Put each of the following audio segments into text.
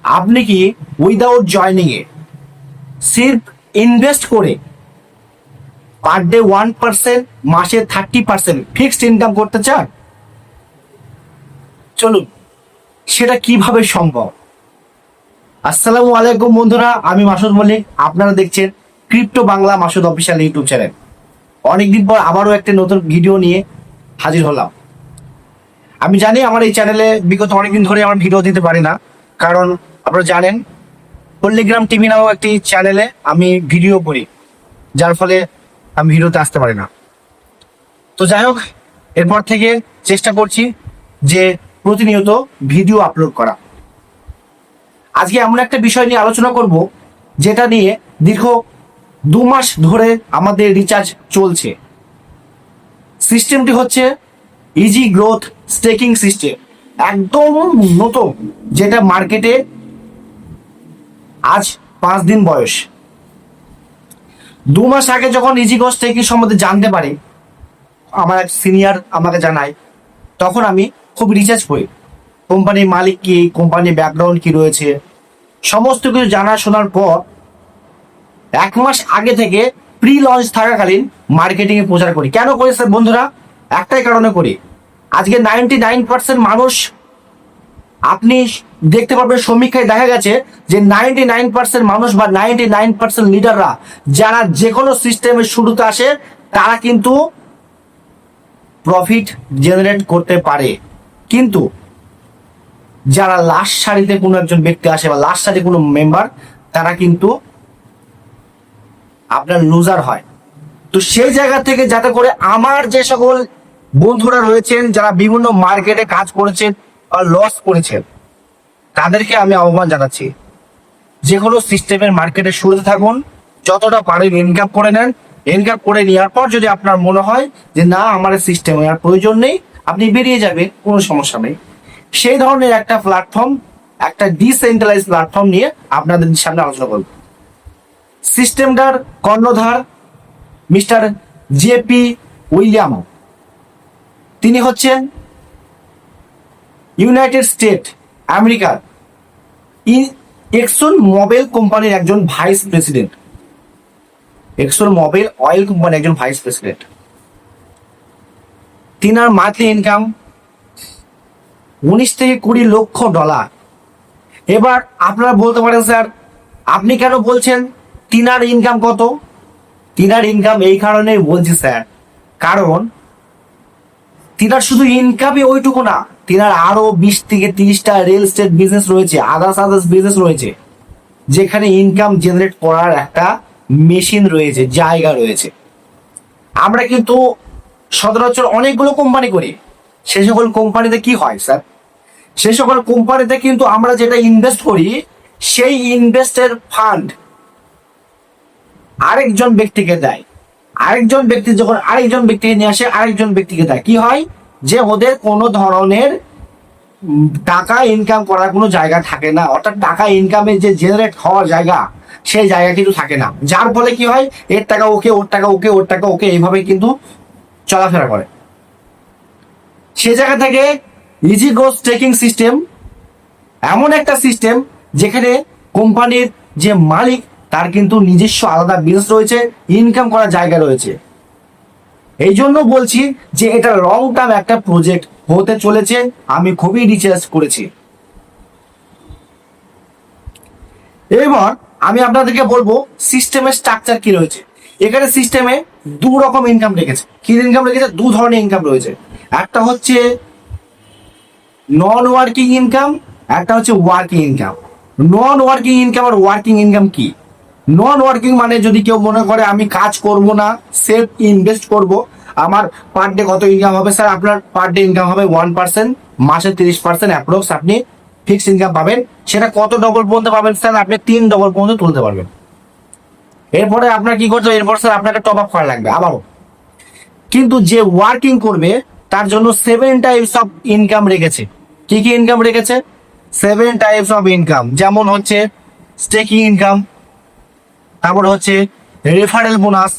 আপনি কি without joining এ সির্ফ invest করে পার ডে 1%, মাসে 30% ফিক্সড ইনকাম করতে চান? চলুন সেটা কিভাবে সম্ভব। আসসালামু আলাইকুম বন্ধুরা, আমি মাসুদ মল্লিক। আপনারা দেখছেন crypto Bangla Masud official YouTube channel. অনেকদিন পর আবারও একটা নতুন ভিডিও নিয়ে হাজির হলাম। আমি জানি আমার এই চ্যানেলে বিগত অনেকদিন ধরে আমার ভিডিও দিতে পারি না, কারণ আপনারা জানেন পল্লিগ্রাম টিভি নামক একটি চ্যানেলে আমি ভিডিও করি, যার ফলে আমি ভিডিওতে আসতে পারি না। তো যাই হোক, এরপর থেকে চেষ্টা করছি যে প্রতিনিয়ত ভিডিও আপলোড করা। আজকে এমন একটা বিষয় নিয়ে আলোচনা করব যেটা নিয়ে দীর্ঘ 2 মাস ধরে আমাদের রিচার্জ চলছে। সিস্টেমটি হচ্ছে ইজি গ্রোথ স্টেকিং সিস্টেম, একদম নতুন, যেটা মার্কেটে আজ 5 দিন বয়স। 2 মাস আগে যখন ইজি গ্রোথ স্টেকিং সম্বন্ধে জানতে পারি, আমার এক সিনিয়র আমাকে জানায়, তখন আমি খুব রিসার্চ করি কোম্পানির মালিক কি, কোম্পানির ব্যাকগ্রাউন্ড কি রয়েছে, সমস্ত কিছু জানা শোনার পর 1 মাস আগে থেকে প্রি লঞ্চ থাকাকালীন মার্কেটিং এ প্রচার করি। কেন করি স্যার বন্ধুরা? একটাই কারণে করি। আজকে 99% মানুষ, আপনি দেখতে পাবেন সমীক্ষায় দেখা গেছে যে 99% মানুষ বা 99% লিডাররা যারা যে কোনো সিস্টেমের শুরুতে আসে, তারা কিন্তু প্রফিট জেনারেট করতে পারে। কিন্তু যারা লাস্ট সারিতে কোনো একজন ব্যক্তি আসে বা লাস্ট সারিতে কোনো মেম্বার, তারা কিন্তু আপনার লুজার হয়। তো সেই জায়গা থেকে যাতে করে আমার যে সকল বন্ধুরা রয়েছেন যারা বিভিন্ন মার্কেটে কাজ করেছেন বা লস করেছেন, তাদেরকে আমি আহ্বান জানাচ্ছি, যে কোনো সিস্টেমের মার্কেটে শুরুতে থাকুন, যতটা পারেন ইনকাম করে নেন। ইনকাম করে নেওয়ার পর যদি আপনার মনে হয় যে না, আমার সিস্টেমে আর প্রয়োজন নেই, আপনি বেরিয়ে যাবেন, কোনো সমস্যা নেই। সেই ধরনের একটা প্ল্যাটফর্ম, একটা ডিসেন্ট্রালাইজ প্ল্যাটফর্ম নিয়ে আপনাদের সামনে আলোচনা করব। সিস্টেমটার কর্ণধার মিস্টার জেপি উইলিয়াম। তিনি হচ্ছেন ইউনাইটেড স্টেট আমেরিকার এক্সন মোবিল কোম্পানির একজন vice president. Exxon Mobil oil কোম্পানির একজন ভাইস প্রেসিডেন্ট। তিনার মান্থলি ইনকাম 19 থেকে 20 লক্ষ ডলার। এবার আপনারা বলতে পারেন, স্যার আপনি কেন বলছেন তিনার ইনকাম কত? তিনার ইনকাম এই কারণেই বলছি স্যার, কারণ তিনার শুধু ইনকামই ওইটুকু না, তিনার আরো 20 থেকে 30টা রিয়েল এস্টেট বিজনেস রয়েছে, আদার্স বিজনেস রয়েছে, যেখানে ইনকাম জেনারেট করার একটা মেশিন রয়েছে, জায়গা রয়েছে। আমরা কিন্তু সচরাচর অনেকগুলো কোম্পানি করি, সে সকল কোম্পানিতে কি হয় স্যার? সে সকল কোম্পানিতে কিন্তু আমরা যেটা ইনভেস্ট করি, সেই ইনভেস্টের ফান্ড আরেকজন ব্যক্তিকে দেয়। আরেকজন ব্যক্তি যখন আরেকজন ব্যক্তিকে নিয়ে আসে, আরেকজন ব্যক্তিকে দেয়, কি হয় যে ওদের কোনো ধরনের টাকা ইনকাম করার কোনো জায়গা থাকে না, অর্থাৎ টাকা ইনকামের যে জেনারেট হওয়ার জায়গা, সেই জায়গা কিন্তু থাকে না। যার ফলে কি হয়, এর টাকা ওকে, ওর টাকা ওকে, ওর টাকা ওকে, এইভাবে কিন্তু চলাফেরা করে। সে জায়গা থেকে ইজি গ্রোথ স্টেকিং সিস্টেম এমন একটা সিস্টেম যেখানে কোম্পানির যে মালিক, তার কিন্তু নিজস্ব আলাদা বিজনেস রয়েছে, ইনকাম করার জায়গা রয়েছে। এই জন্য বলছি যে এটা লং টার্ম একটা প্রজেক্ট হতে চলেছে। আমি খুবই রিসার্চ করেছি। এবার আমি আপনাদেরকে বলবো সিস্টেমের স্ট্রাকচার কি রয়েছে। এখানে সিস্টেমে 2 রকম ইনকাম রেখেছে। কি ইনকাম রেখেছে? 2 ধরনের ইনকাম রয়েছে। একটা হচ্ছে নন ওয়ার্কিং ইনকাম, একটা হচ্ছে working income. Non working income আর ওয়ার্কিং ইনকাম কি? নন ওয়ার্কিং মানে যদি কেউ মনে করে আমি কাজ করব না, সেলফ ইনভেস্ট করব, আমার পার ডে কত ইনকাম হবে? স্যার আপনার পার ডে ইনকাম হবে 1%, মাসে 30% অ্যাপ্রক্স আপনি ফিক্সড ইনকাম পাবেন। সেটা কত ডবল পর্যন্ত পাবেন? স্যার আপনি 3 ডবল পর্যন্ত তুলতে পারবেন। এরপরে আপনার কি করতে হবে? এরপর স্যার আপনাকে টপ আপ করা লাগবে আবারও। কিন্তু যে ওয়ার্কিং করবে তার জন্য 7 টাইপস অফ ইনকাম রেখেছে। কি কি ইনকাম রেখেছে? 7 টাইপস অফ ইনকাম। যেমন হচ্ছে স্টেকিং ইনকাম, তারপর হচ্ছে referral bonus,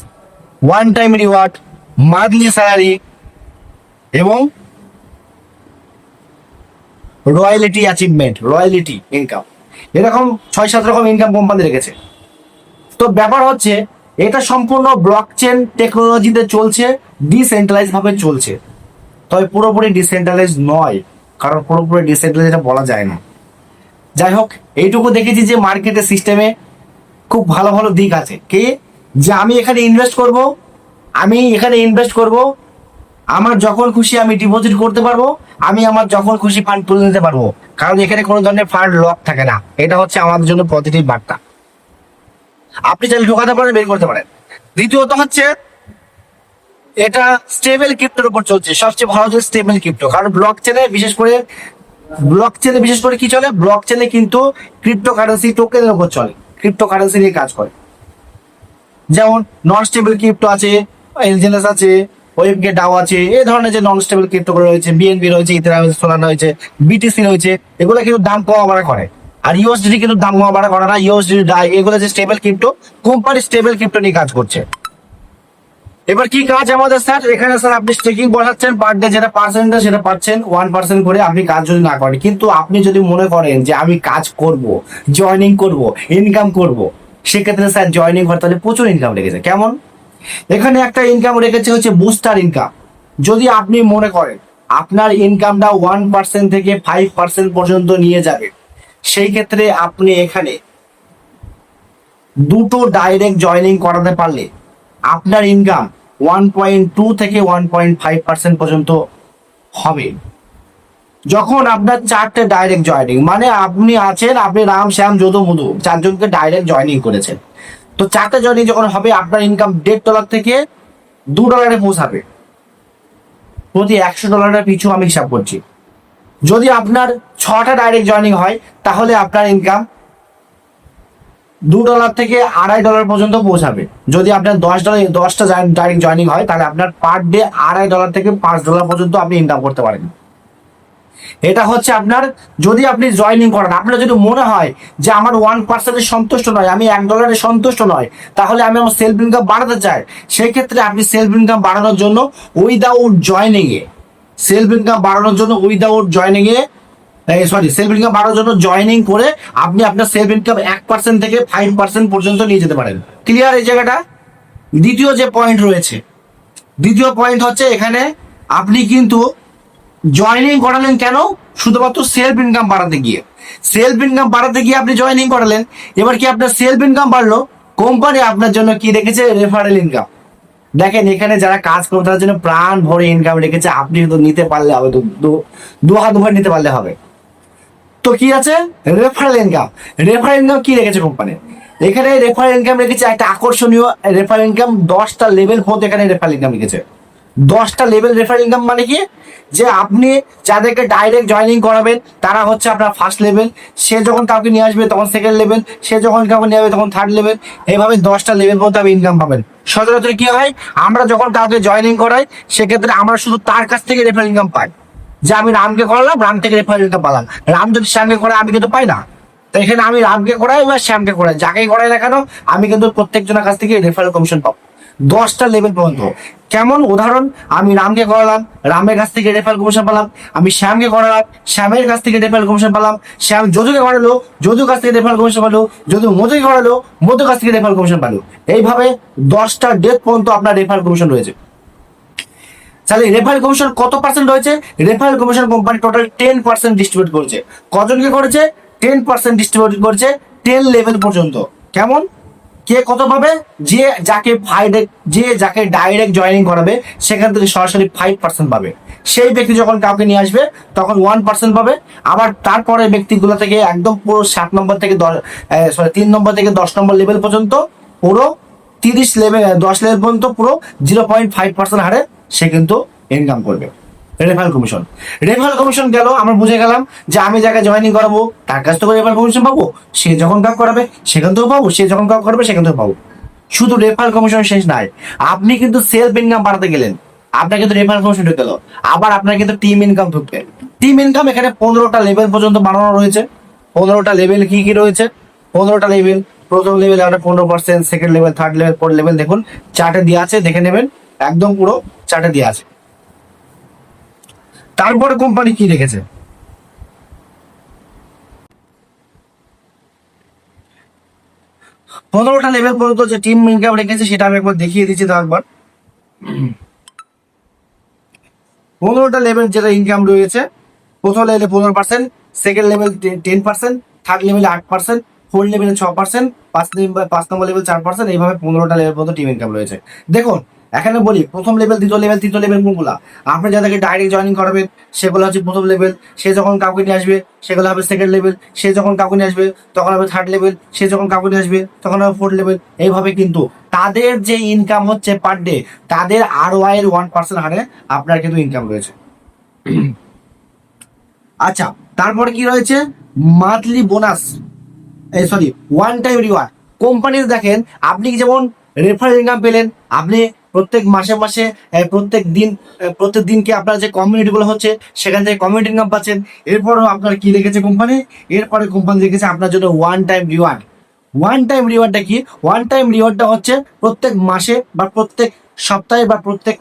one time reward, monthly salary এবং রয়্যালিটি অ্যাচিভমেন্ট, রয়্যালিটি ইনকাম। এরকম 6-7 রকম ইনকাম কোম্পানি রেখেছে। তো ব্যাপার হচ্ছে এটা সম্পূর্ণ ব্লক চেন টেকনোলজিতে চলছে, ডিসেন্ট্রালাইজ ভাবে চলছে, তবে পুরোপুরি ডিসেন্ট্রালাইজ নয়, কারণ পুরোপুরি ডিসেন্ট্রালাইজ এটা বলা যায় না। যাই হোক, এইটুকু দেখেছি যে মার্কেটের সিস্টেমে খুব ভালো ভালো দিক আছে, কি যে আমি এখানে ইনভেস্ট করব, আমার যখন খুশি আমি ডিপোজিট করতে পারবো, আমি আমার যখন খুশি ফান্ড তুলে নিতে পারবো, কারণ এখানে কোনো ধরনের ফান্ড লক থাকে না। এটা হচ্ছে আমাদের জন্য পজিটিভ বার্তা। আপনি চাইলে ঢোকাতে পারেন, বের করতে পারেন। দ্বিতীয়ত হচ্ছে এটা স্টেবল ক্রিপ্টোর উপর চলছে, সবচেয়ে ভালো হচ্ছে স্টেবল ক্রিপ্টো, কারণ বিশেষ করে কি চলে, ব্লক চেনে কিন্তু ক্রিপ্টো কারেন্সি টোকেনের উপর চলে, ক্রিপ্টো কারেন্সি নিয়ে কাজ করে। যেমন নন স্টেবল ক্রিপ্টো আছে, এলজেনাস আছে, ওয়েবগে ডাও আছে, এই ধরনের যে নন স্টেবল ক্রিপ্টো রয়েছে, বিএনবি রয়েছে, ইথেরিয়াম রয়েছে, সোলানা রয়েছে, বিটিসি রয়েছে, এগুলো কিন্তু দাম কমা বাড়া করে। আর ইউএসডি কিন্তু দাম কমা বাড়া করে না। ইউএসডি এগুলো যে stable crypto, company stable crypto নিয়ে কাজ করছে। এবার কি কাজ আমাদের স্যার, এখানে স্যার আপনি স্টেকিং বসাচ্ছেন, পার ডে যেটা পার্সেন্টেজ সেটা পাচ্ছেন 1% করে, আপনি কাজ যদি না করেন। কিন্তু আপনি যদি মনে করেন যে আমি কাজ করব, জয়নিং করব, ইনকাম করব, সেক্ষেত্রে স্যার জয়নিং করতে হলে প্রচুর ইনকাম রেখেছে। কেমন, এখানে একটা ইনকাম রেখেছে হচ্ছে বুস্টার ইনকাম। যদি আপনি মনে করেন আপনার ইনকামটা 1% থেকে 5% পর্যন্ত নিয়ে যাবে, সেই ক্ষেত্রে আপনি এখানে দুটো ডাইরেক্ট জয়নিং করাতে পারলে আপনার ইনকাম 1.2 থেকে 1.5% পর্যন্ত হবে। যখন আপনার 4টে ডাইরেক্ট জয়নিং, মানে আপনি রাম শ্যাম যদু মধু 4জনকে ডাইরেক্ট জয়নিং করেছেন, তো 4টে জয়নিং যখন হবে আপনার ইনকাম $1.5 থেকে $2 পৌঁছাবে প্রতি $100 পিছু। আমি হিসাব করছি, যদি আপনার 6টা ডাইরেক্ট জয়নিং হয় তাহলে আপনার ইনকাম $2 থেকে $2.5 পর্যন্ত পৌঁছাবে। যদি আপনার 10টা ডাইরেক্ট জয়নিং হয় তাহলে আপনার পার ডে $2.5 থেকে $5 পর্যন্ত আপনি ইনকাম করতে পারেন। এটা হচ্ছে আপনার, যদি আপনি জয়নিং করেন, আপনার যদি মনে হয় যে আমার 1% সন্তুষ্ট নয়, আমি $1 সন্তুষ্ট নয়, তাহলে আমি আমার সেলফ ইনকাম বাড়াতে চাই, সেই ক্ষেত্রে আপনি সেলফ ইনকাম বাড়ানোর জন্য without joining a self income বাড়ানোর জন্য without joining a self income বাড়ানোর জন্য জয়নিং করে আপনি আপনার সেলফ ইনকাম 1% থেকে 5% পর্যন্ত নিয়ে যেতে পারেন। ক্লিয়ার এই জায়গাটা? দ্বিতীয় যে পয়েন্ট রয়েছে, দ্বিতীয় পয়েন্ট হচ্ছে এখানে আপনি কিন্তু জয়নিং করালেন কেন, শুধুমাত্র সেলফ ইনকাম বাড়াতে গিয়ে। সেলফ ইনকাম বাড়াতে গিয়ে আপনি জয়নিং করালেন, এবার কি আপনার সেলফ ইনকাম বাড়লো, কোম্পানি আপনার জন্য কি রেখেছে, রেফারেল ইনকাম। দেখেন এখানে যারা কাজ করবে তাদের জন্য প্রাণ ভরে ইনকাম রেখেছে, আপনি শুধু নিতে পারলে হবে, দু হাত ভরে নিতে পারলে হবে। তো কি আছে, রেফারেল ইনকাম। রেফারেল ইনকাম কি রেখেছে কোম্পানি, এখানে রেফারেল ইনকাম রেখেছে একটা আকর্ষণীয় রেফারেল ইনকাম, 10টা লেভেল পর্যন্ত এখানে রেফারেল ইনকাম রেখেছে। 10টা লেভেল রেফারেল ইনকাম মানে কি, যে আপনি যাদেরকে ডাইরেক্ট জয়নিং করাবেন তারা হচ্ছে আপনার ফার্স্ট লেভেল, সে যখন কাউকে নিয়ে আসবে তখন সেকেন্ড লেভেল, সে যখন কাউকে নিয়ে আসবে তখন থার্ড লেভেল, এইভাবে 10টা লেভেল পর্যন্ত আপনি ইনকাম পাবেন। সচরাচর কি হয়, আমরা যখন কাউকে জয়নিং করাই সেক্ষেত্রে আমরা শুধু তার কাছ থেকে রেফারেল ইনকাম পাই, যে আমি রামকে করালাম, রাম থেকে রেফারেল ইনকাম পেলাম। রাম যদি শ্যামকে করায় আমি কিন্তু পাই না। তো এখানে আমি রামকে করাই বা শ্যামকে করাই, যাকেই করাই না কেন আমি কিন্তু প্রত্যেকজনের কাছ থেকে রেফারেল কমিশন পাবো 10টা লেভেল পর্যন্ত। কেমন উদাহরণ, আমি রামকে করালাম, রামের কাছ থেকে রেফারেল কমিশন পেলাম, আমি শ্যামকে করালাম, শ্যামের কাছ থেকে রেফারেল কমিশন পেলাম, শ্যাম যদুকে করালো, যদুর কাছ থেকে রেফারেল কমিশন পেলো, যদু মধুকে করালো, মধুর কাছ থেকে রেফারেল কমিশন পেলো। এইভাবে 10টা ডেট পর্যন্ত আপনার রেফারেল কমিশন রয়েছে। তাহলে রেফারেল কমিশন কত পার্সেন্ট রয়েছে, referral commission company total 10% distribute করেছে। কজনকে করেছে, 10% ডিস্ট্রিবিউট করেছে 10 লেভেল পর্যন্ত। কেমন, কে কত পাবে, যে যাকে ডাইরেক্ট জয়নিং করাবে সেখান থেকে সরাসরি 5% পাবে। সেই ব্যক্তি যখন কাউকে নিয়ে আসবে তখন 1% পাবে। আবার তারপরে ব্যক্তিগুলো থেকে একদম পুরো 7 নম্বর থেকে 3 নম্বর থেকে 10 নম্বর লেভেল পর্যন্ত পুরো 10 লেভেল পর্যন্ত পুরো 0.5% হারে সে কিন্তু ইনকাম করবে। রেফারেল কমিশন গেল, আমরা বুঝে গেলাম যে আমি যাকে জয়নিং করাবো তার কাছ থেকে রেফারেল কমিশন পাবো, সে যখন কাজ করাবে সেখান থেকেও পাবো, সে যখন কাজ করবে সেখান থেকেও পাবো। শুধু রেফারেল কমিশন শেষ নাই, আপনি কিন্তু সেলফ ইনকাম বাড়াতে গেলেন, আপনার কিন্তু রেফারেল কমিশন ঢুকে গেল, আবার আপনার কিন্তু টিম ইনকাম ঢুকবে। টিম ইনকাম এখানে 15টা লেভেল পর্যন্ত বানানো রয়েছে। 15টা লেভেল কি কি রয়েছে, 15টা লেভেল, প্রথম লেভেল আমরা 15%, second level, third level, fourth level, দেখুন চার্টে দেওয়া আছে, দেখে নেবেন, একদম পুরো চার্টে দেওয়া আছে। তারপরে কোম্পানি কি রেখেছে, 15টা লেভেল পর্যন্ত যে টিম ইনকাম রেখেছে সেটা আমি একবার দেখিয়ে দিচ্ছি। তো একবার 15টা লেভেল যেটা ইনকাম রয়েছে, প্রথম লেভেলে 15%, সেকেন্ড লেভেল 10%, থার্ড লেভেলে 8%, ফোর্থ লেভেলে 6%, 5 নম্বর লেভেল 4%, এইভাবে 15টা লেভেল পর্যন্ত টিম ইনকাম রয়েছে। দেখুন এখানে বলি প্রথম লেভেল, দ্বিতীয় লেভেল, তৃতীয় লেভেল কোনগুলা, আপনি যাদেরকে ডাইরেক্ট জয়েনিং করাবেন সেগুলো হচ্ছে প্রথম লেভেল, সে যখন কাউকে নিয়ে আসবে সেগুলো হবে সেকেন্ড লেভেল, সে যখন কাউকে নিয়ে আসবে তখন হবে থার্ড লেভেল, সে যখন কাউকে নিয়ে আসবে তখন হবে ফোর্থ লেভেল। এইভাবে কিন্তু তাদের যে ইনকাম হচ্ছে পার ডে, তাদের ROI এর 1% হারে আপনার কিন্তু ইনকাম রয়েছে। আচ্ছা, তারপরে কি রয়েছে, monthly bonus, sorry, one time reward. কোম্পানিতে দেখেন আপনি যেমন রেফারেল ইনকাম পেলেন, আপনি প্রত্যেক মাসে মাসে প্রত্যেক দিনকে আপনার যে কমিউনিটিগুলো হচ্ছে সেখান থেকে কমিউনিটি ইনকাম পাচ্ছেন। এরপরও আপনার কি রেখেছে কোম্পানি, এরপরে কোম্পানি রেখেছে আপনার জন্য one time reward. One time রিওয়ার্ডটা কি, ওয়ান টাইম রিওয়ার্ডটা হচ্ছে প্রত্যেক মাসে বা প্রত্যেক সপ্তাহে বা প্রত্যেক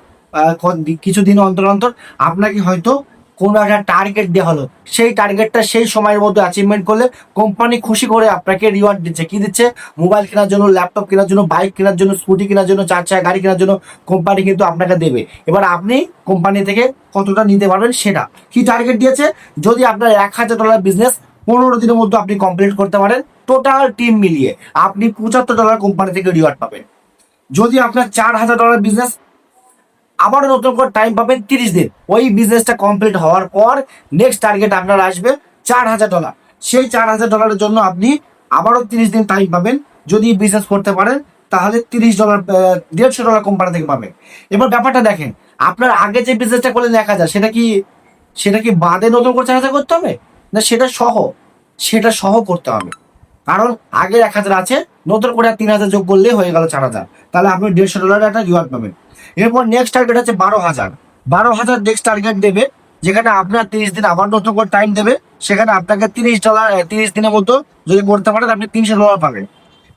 কিছু দিন অন্তর অন্তর আপনাকে হয়তো কোনো একটা টার্গেট দেওয়া হলো, সেই টার্গেটটা সেই সময়ের মধ্যে অ্যাচিভমেন্ট করলে কোম্পানি খুশি করে আপনাকে রিওয়ার্ড দিচ্ছে। কি দিচ্ছে, মোবাইল কেনার জন্য, ল্যাপটপ কেনার জন্য, বাইক কেনার জন্য, স্কুটি কেনার জন্য, 4 চাকা গাড়ি কেনার জন্য কোম্পানি কিন্তু আপনাকে দেবে। এবার আপনি কোম্পানি থেকে কতটা নিতে পারবেন সেটা কি টার্গেট দিয়েছে, যদি আপনার $1,000 বিজনেস 15 দিনের মধ্যে আপনি কমপ্লিট করতে পারেন, টোটাল টিম মিলিয়ে আপনি $75 কোম্পানি থেকে রিওয়ার্ড পাবেন। যদি আপনার $4,000 বিজনেস, আবারও নতুন করে টাইম পাবেন 30 দিন। ওই বিজনেসটা কমপ্লিট হওয়ার পর নেক্সট টার্গেট আপনার আসবে $4,000। সেই $4,000 জন্য আপনি আবারও 30 দিন টাইম পাবেন। যদি বিজনেস করতে পারেন তাহলে $30, $150 কোম্পানি থেকে পাবেন। এবার ব্যাপারটা দেখেন, আপনার আগে যে বিজনেসটা করলেন 1,000, সেটা কি বাদে নতুন করে 4,000 করতে হবে, না সেটা সহ করতে হবে। কারণ আগের 1,000 আছে, নতুন করে 3,000 যোগ করলে হয়ে গেল 4,000, তাহলে আপনি $150 একটা রিওয়ার্ড পাবেন। এরপর নেক্সট টার্গেট হচ্ছে 12,000 নেক্সট টার্গেট দেবে, যেখানে আপনার 30 দিন আবার নতুন করে টাইম দেবে, সেখানে আপনাকে $30, 30 দিনের মতো যদি করতে পারেন আপনি $300 পাবেন।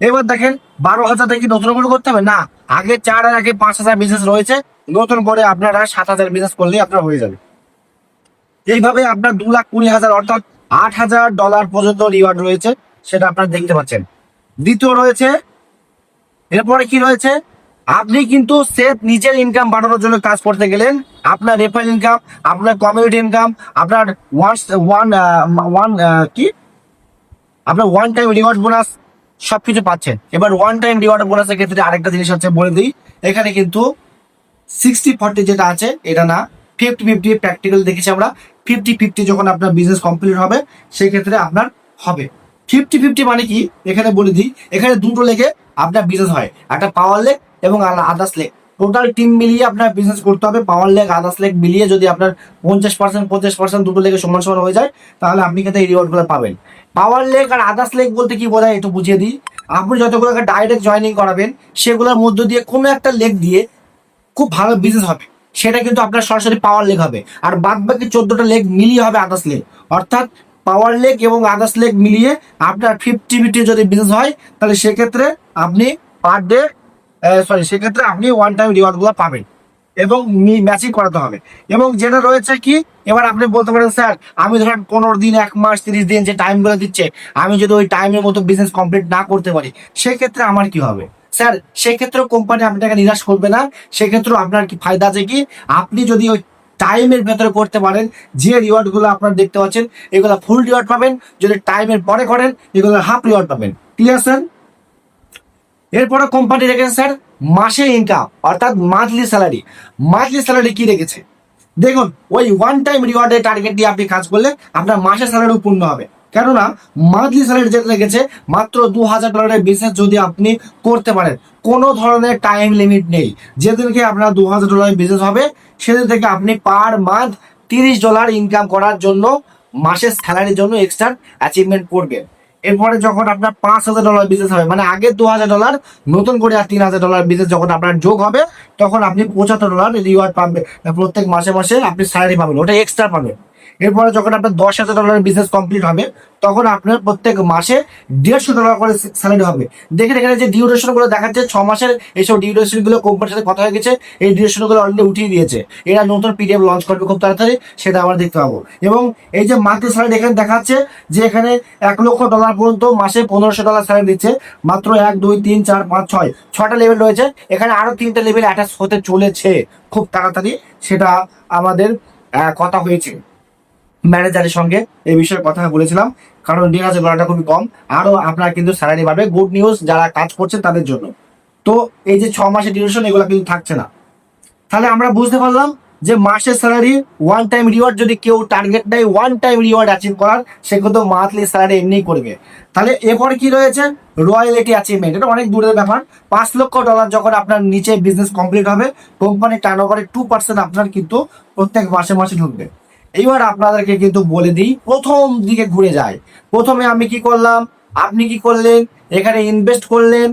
এবার দেখেন 12,000 কি নতুন করে করতে হবে না, আগে 4 আর আগে 5,000 বিজনেস রয়েছে, নতুন করে আপনারা 7,000 বিজনেস করলেই আপনার হয়ে যাবে। এইভাবে আপনার 2,20,000 অর্থাৎ $8,000 পর্যন্ত রিওয়ার্ড রয়েছে, সেটা আপনারা দেখতে পাচ্ছেন। দ্বিতীয় রয়েছে, এরপরে কি রয়েছে, আপনি কিন্তু সেফ নিজের ইনকাম বাড়ানোর জন্য কাজ করতে গেলেন, আপনার রেফারেল ইনকাম, আপনার কমিউনিটি ইনকাম, আপনার কি আপনার ওয়ান টাইম রিওয়ার্ড বোনাস সবকিছু পাচ্ছেন। এবার ওয়ান টাইম রিওয়ার্ড বোনাসের ক্ষেত্রে আরেকটা জিনিস হচ্ছে বলে দিই, এখানে কিন্তু 60-40 যেটা আছে এটা না, 50-50 প্র্যাকটিক্যাল দেখেছি আমরা। 50-50 যখন আপনার বিজনেস কমপ্লিট হবে সেক্ষেত্রে আপনার হবে 50-50। মানে কি, এখানে বলে দিই, এখানে দুটো লেগে আপনার বিজনেস হয়, একটা পাওয়ার লেগ এবং আদার্স লেগ। টোটাল টিম মিলিয়ে আপনার বিজনেস করতে হবে, পাওয়ার লেগ আদার্স লেগ মিলিয়ে যদি আপনার 50% দুটো লেগে সমান সমান হয়ে যায় তাহলে আপনি কিন্তু এই রিওয়ার্ডগুলো পাবেন। পাওয়ার লেগ আর আদার্স লেগ বলতে কি বোঝায় একটু বুঝিয়ে দিই। আপনি যতগুলো ডাইরেক্ট জয়েনিং করাবেন সেগুলোর মধ্য দিয়ে কোনো একটা লেগ দিয়ে খুব ভালো বিজনেস হবে, সেটা কিন্তু আপনার সরাসরি পাওয়ার লেগ হবে। আর বাদ বাকি 14টা লেগ মিলিয়ে হবে আদার্স লেগ। অর্থাৎ পাওয়ার লেগ এবং আদার্স লেগ মিলিয়ে আপনার 50-50 যদি বিজনেস হয় তাহলে সেক্ষেত্রে আপনি পার ডে সেক্ষেত্রে আপনি ওয়ান টাইম রিওয়ার্ডগুলো পাবেন এবং ম্যাচিং করাতে হবে। এবং যেটা রয়েছে কি, এবার আপনি বলতে পারেন স্যার আমি ধরেন 15 দিন, 1 মাস, 30 দিন যে টাইমগুলো দিচ্ছে, আমি যদি ওই টাইমের মতো বিজনেস কমপ্লিট না করতে পারি সেক্ষেত্রে আমার কি হবে? স্যার সেক্ষেত্রেও কোম্পানি আপনাকে নিরাশ করবে না, সেক্ষেত্রেও আপনার কি ফায়দা আছে কি, আপনি যদি ওই টাইমের ভেতরে করতে পারেন, যে রিওয়ার্ডগুলো আপনারা দেখতে পাচ্ছেন এগুলো ফুল রিওয়ার্ড পাবেন, যদি টাইমের পরে করেন এগুলো হাফ রিওয়ার্ড পাবেন। Clear sir? এরপরে কোম্পানি রেখেছে স্যার মাসে ইনকাম অর্থাৎ মান্থলি স্যালারি। মান্থলি স্যালারি কি রেখেছে দেখুন, ওই ওয়ান টাইম রিওয়ার্ডের টার্গেট দিয়ে আপনি কাজ করলে আপনার মাসের স্যালারিও পূর্ণ হবে। কেননা মান্থলি স্যালারি যেটা রেখেছে মাত্র $2,000 বিজনেস যদি আপনি করতে পারেন, কোনো ধরনের টাইম লিমিট নেই। যেদিনকে আপনার $2,000 বিজনেস হবে সেদিন থেকে আপনি পার মান্থ $30 ইনকাম করার জন্য মাসের স্যালারির জন্য এক্সট্রা অ্যাচিভমেন্ট করবেন। এরপরে যখন আপনার $5,000 বিজনেস হবে, মানে আগে $2,000 নতুন করে আর $3,000 বিজনেস যখন আপনার যোগ হবে তখন আপনি $75 রিওয়ার্ড পাবেন, প্রত্যেক মাসে মাসে আপনি স্যালারি পাবেন, ওটা এক্সট্রা পাবেন। এরপরে যখন আপনার $10,000 বিজনেস কমপ্লিট হবে তখন আপনার প্রত্যেক মাসে $150 করে স্যালারি হবে। দেখেন এখানে যে ডিউরেশন গুলো দেখাচ্ছে 6 মাসের, এইসব ডিউরেশন গুলো কোম্পানির সাথে কথা হয়ে গেছে, এই ডিউরেশন গুলো অলরেডি উঠিয়ে দিয়েছে। এরা নতুন পিডিএফ লঞ্চ করবে খুব তাড়াতাড়ি, সেটা আমরা দেখতে পাবো। এবং এই যে মান্থলি স্যালারি এখানে দেখাচ্ছে যে এখানে $1,00,000 পর্যন্ত মাসে $1,500 স্যালারি দিচ্ছে। মাত্র 1 2 3 4 5 6 6টা লেভেল রয়েছে, এখানে আরো 3টে লেভেল অ্যাটাচ হতে চলেছে খুব তাড়াতাড়ি। সেটা আমাদের কথা হয়েছে ম্যানেজারের সঙ্গে, এই বিষয়ে কথা বলেছিলাম, কারণ $1,000 খুবই কম। আরো আপনার কিন্তু স্যালারি বাড়বে, গুড নিউজ যারা কাজ করছেন তাদের জন্য। তো এই যে 6 মাসের ডিউরেশন এগুলো কিন্তু থাকছে না। তাহলে আমরা বুঝতে পারলাম যে মাসের স্যালারি ওয়ান টাইম রিওয়ার্ড, যদি কেউ টার্গেট নেয় ওয়ান টাইম রিওয়ার্ড অ্যাচিভ করার, সে কিন্তু মান্থলি স্যালারি এমনিই করবে। তাহলে এরপরে কি রয়েছে, রয়্যালিটি অ্যাচিভমেন্ট। এটা অনেক দূরের ব্যাপার। $5,00,000 যখন আপনার নিচে বিজনেস কমপ্লিট হবে, কোম্পানির টার্নওভারে 2% আপনার কিন্তু প্রত্যেক মাসে মাসে ঢুকবে। এইবার আপনাদেরকে কিন্তু বলে দিই, প্রথম দিকে ঘুরে যায়। প্রথমে আমি কি করলাম, আপনি কি করলেন, এখানে ইনভেস্ট করলেন,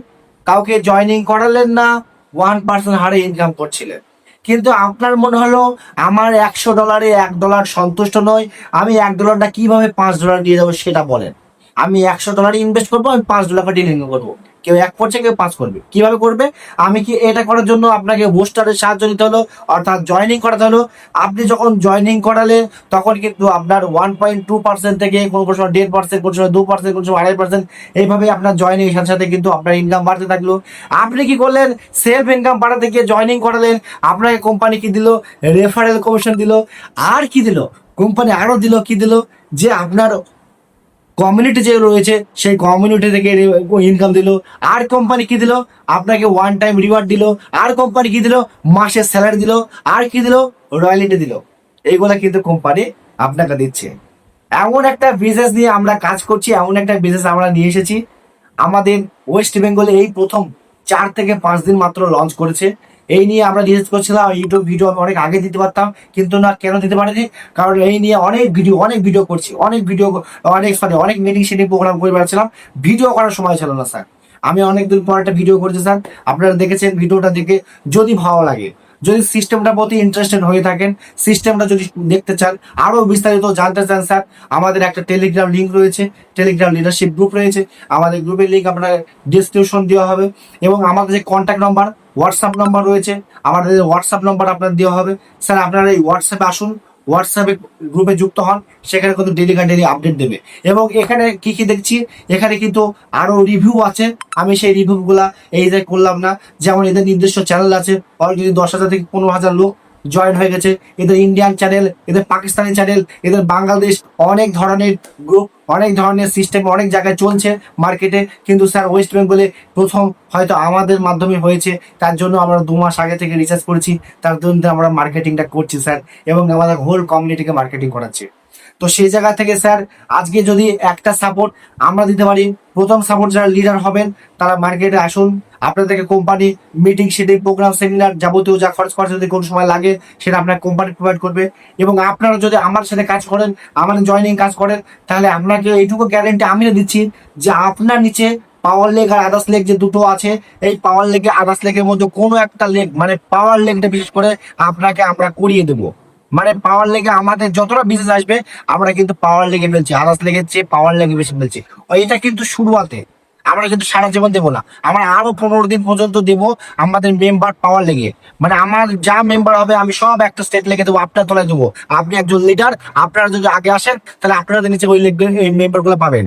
কাউকে জয়নিং করালেন না, 1% হারে ইনকাম করছিলেন। কিন্তু আপনার মনে হলো আমার $100 $1 সন্তুষ্ট নয়, আমি $1 কিভাবে $5 দিয়ে যাবো সেটা বলেন। আমি $100 ইনভেস্ট করবো, আমি $5 ডিলিং করবো। কেউ 1 করছে, কেউ 5 করবে। কিভাবে করবে? আমি কি এটা করার জন্য আপনাকে বুস্টারের সাহায্য নিতে হলো, অর্থাৎ জয়নিং করাতে হলো। আপনি যখন জয়নিং করালেন তখন কিন্তু আপনার 1.2% থেকে কোনো সময় 1.5%, কোনো সময় 2%, কোনো সময় 2.5%, এইভাবে আপনার জয়নিং এর সাথে সাথে কিন্তু আপনার ইনকাম বাড়তে থাকলো। আপনি কি করলেন, সেলফ ইনকাম বাড়াতে গিয়ে জয়নিং করালেন, আপনাকে কোম্পানি কি দিল, রেফারেল কমিশন দিল। আর কি দিল কোম্পানি, আরো দিল কি দিল, যে আপনার কমিউনিটি যে রয়েছে সেই কমিউনিটি থেকে ইনকাম দিল। আর কোম্পানি কি দিল, আপনাকে ওয়ান টাইম রিওয়ার্ড দিল। আর কোম্পানি কি দিল, মাসের স্যালারি দিল। আর কি দিল, রয়্যালিটি দিল। এইগুলা কিন্তু কোম্পানি আপনাকে দিচ্ছে। এমন একটা বিজনেস নিয়ে আমরা কাজ করছি, এমন একটা বিজনেস আমরা নিয়ে এসেছি। আমাদের ওয়েস্ট বেঙ্গলে এই প্রথম 4 থেকে 5 দিন মাত্র লঞ্চ করেছে। এই নিয়ে আমরা রিসার্চ করছিলাম, ইউটিউব ভিডিও আমি অনেক আগে দিতে পারতাম, কিন্তু না, কেন দিতে পারিনি, কারণ এই নিয়ে অনেক ভিডিও করছি, অনেক মিটিং সেটিং প্রোগ্রাম করে বেড়াচ্ছিলাম, ভিডিও করার সময় ছিল না স্যার। আমি অনেকদিন পর একটা ভিডিও করেছি স্যার, আপনারা দেখেছেন। ভিডিওটা দেখে যদি ভালো লাগে, যদি সিস্টেমটার প্রতি ইন্টারেস্টেড হয়ে থাকেন, সিস্টেমটা যদি দেখতে চান, আরো বিস্তারিত জানতে চান স্যার, আমাদের একটা টেলিগ্রাম লিঙ্ক রয়েছে, টেলিগ্রাম লিডারশিপ গ্রুপ রয়েছে। আমাদের গ্রুপের লিঙ্ক আপনার ডিসক্রিপশন দেওয়া হবে। এবং আমাদের যে কন্ট্যাক্ট নাম্বার, হোয়াটসঅ্যাপ নাম্বার রয়েছে, আমাদের হোয়াটসঅ্যাপ নাম্বার আপনার দেওয়া হবে। স্যার আপনারা এই হোয়াটসঅ্যাপে আসুন, হোয়াটসঅ্যাপে গ্রুপে যুক্ত হন, সেখানে কিন্তু ডেলি আপডেট দেবে। এবং এখানে কি কি দেখছি, এখানে কিন্তু আরো রিভিউ আছে, আমি সেই রিভিউ গুলা এই যে করলাম না। যেমন এদের নিজস্ব চ্যানেল আছে, অলরেডি 10,000 থেকে 15,000 লোক জয়েন হয়ে গেছে। এদের ইন্ডিয়ান চ্যানেল, এদের পাকিস্তানি চ্যানেল, এদের বাংলাদেশ, অনেক ধরনের গ্রুপ, অনেক ধরনের সিস্টেম অনেক জায়গায় চলছে মার্কেটে। কিন্তু স্যার ওয়েস্ট বেঙ্গলে প্রথম হয়তো আমাদের মাধ্যমে হয়েছে, তার জন্য আমরা 2 মাস আগে থেকে রিসার্চ করেছি, তার জন্য আমরা মার্কেটিংটা করছি স্যার, এবং আমাদের হোল কমিউনিটিকে মার্কেটিং করাচ্ছি। তো সেই জায়গা থেকে স্যার আজকে যদি একটা সাপোর্ট আমরা দিতে পারি, প্রথম সাপোর্ট যারা লিডার হবেন তারা মার্কেটে আসুন, আপনাদেরকে company meeting setting program seminar যাবতীয় যা খরচ যদি কোনো সময় লাগে সেটা আপনার কোম্পানি প্রোভাইড করবে। এবং আপনারা যদি আমার সাথে কাজ করেন, আমার জয়নিং কাজ করেন, তাহলে আপনাকে এইটুকু গ্যারেন্টি আমিও দিচ্ছি যে আপনার নিচে পাওয়ার লেগ আর আদার্স লেগ যে দুটো আছে, এই পাওয়ার লেগে আদার্স লেগের মধ্যে কোনো একটা লেগ, মানে পাওয়ার লেগটা বিশেষ করে আপনাকে আমরা করিয়ে দেবো। মানে পাওয়ার লেগে আমাদের যতটা বিজনেস আসবে আমরা কিন্তু পাওয়ার লেগে ফেলছি, আদার্স লেগের চেয়ে পাওয়ার লেগে বেশি ফেলছি। এটা কিন্তু শুরুয়াতে, আমরা কিন্তু সারা জীবন দেবো না, আমরা আরো 15 দিন পর্যন্ত দেবো আমাদের মেম্বার পাওয়ার লেগে। মানে আমার যা মেম্বার হবে আমি সব একটা স্টেট লেগে দেবো, আপনার তলায় দেবো। আপনি একজন লিডার, আপনারা যদি আগে আসেন তাহলে আপনাদের নিচে ওই লেগ মেম্বার গুলো পাবেন।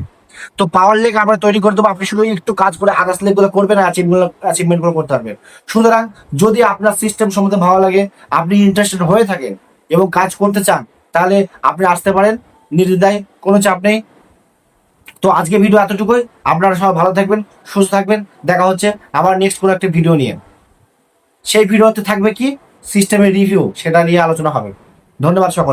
তো পাওয়ার লেগ আমরা তৈরি করে দেবো, আপনি শুধু একটু কাজ করে আদার্স লেগ গুলো করবেন, অ্যাচিভমেন্ট গুলো করতে পারবেন। সুতরাং যদি আপনার সিস্টেম সম্বন্ধে ভালো লাগে, আপনি ইন্টারেস্টেড হয়ে থাকেন এবং কাজ করতে চান, তাহলে আপনি আসতে পারেন নির্দ্বিধায়, কোনো চাপ নেই। তো আজকে ভিডিও এতটুকুই। আপনারা সবাই ভালো থাকবেন, সুস্থ থাকবেন। দেখা হচ্ছে আবার নেক্সট কোনো একটা ভিডিও নিয়ে। সেই ভিডিওতে থাকবে কি, সিস্টেমের রিভিউ, সেটা নিয়ে আলোচনা হবে। ধন্যবাদ সকল।